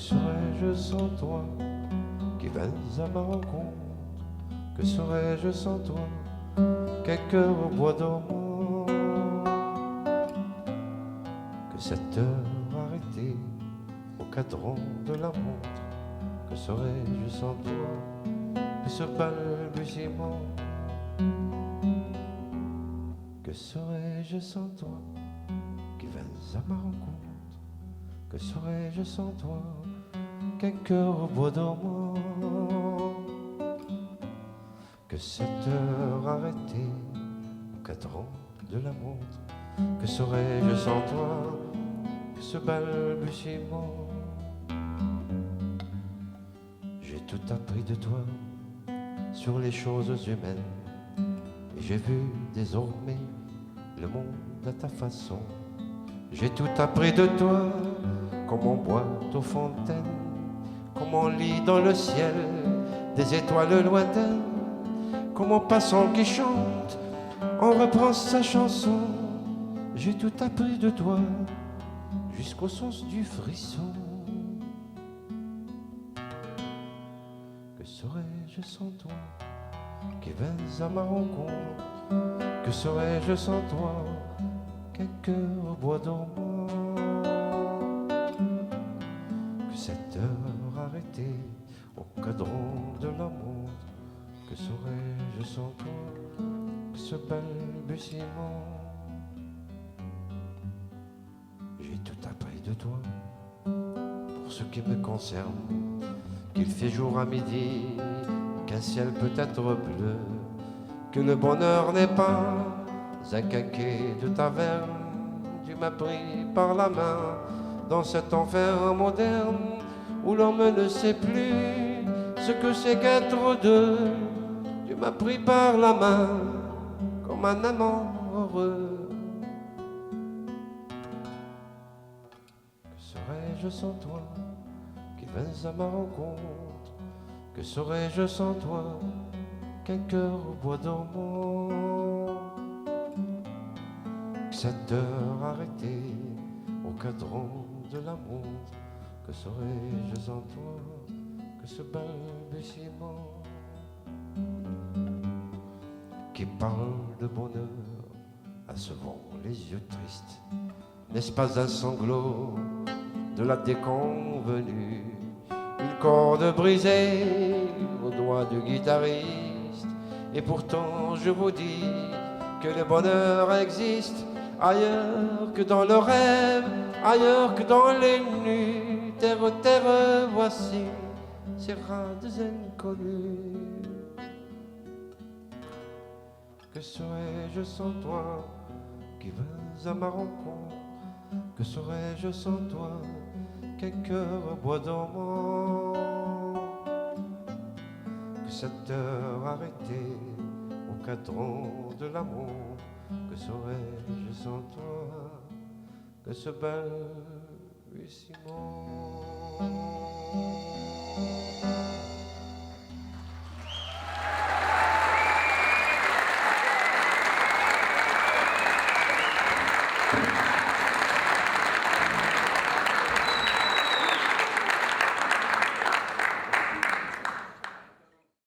serais-je sans toi qui vins à ma rencontre? Que serais-je sans toi qu'un cœur au bois dormant? Que cette heure arrêtée au cadran de la montre, que serais-je sans toi que ce balbutiement? Que serais-je sans toi qui vins à ma rencontre? Que serais-je sans toi qu'un cœur au bois dormant? Que cette heure arrêtée au cadran de la montre, que serais-je sans toi que ce balbutiement? J'ai tout appris de toi sur les choses humaines, et j'ai vu désormais le monde à ta façon. J'ai tout appris de toi, comme on boit aux fontaines, comme on lit dans le ciel des étoiles lointaines, comme un passant qui chante, on reprend sa chanson. J'ai tout appris de toi, jusqu'au sens du frisson. Que serais-je sans toi qui vins à ma rencontre? Que serais-je sans toi qu'un cœur au bois dormant? Que cette heure arrêtée au cadran de la montre, que serais-je sans toi que ce balbutiement? J'ai tout appris de toi pour ce qui me concerne, qu'il fait jour à midi, qu'un ciel peut être bleu, que le bonheur n'est pas un quinquet de taverne. Tu m'as pris par la main dans cet enfer moderne où l'homme ne sait plus ce que c'est qu'être deux. Tu m'as pris par la main comme un amant heureux. Que serais-je sans toi qui vins à ma rencontre? Que serais-je sans toi qu'un cœur au bois dormant? Que cette heure arrêtée au cadran de la montre, que serais-je sans toi que ce balbutiement? Qui parle de bonheur à ce vent les yeux tristes, n'est-ce pas un sanglot de la déconvenue? Une corde brisée au doigt du guitariste. Et pourtant je vous dis que le bonheur existe ailleurs que dans le rêve, ailleurs que dans les nues. Terre, terre, voici ces rades inconnues. Que serais-je sans toi qui vins à ma rencontre? Que serais-je sans toi qu'un cœur au bois dormant? Que cette heure arrêtée au cadran de l'amour, que serais-je sans toi que ce balbutiement?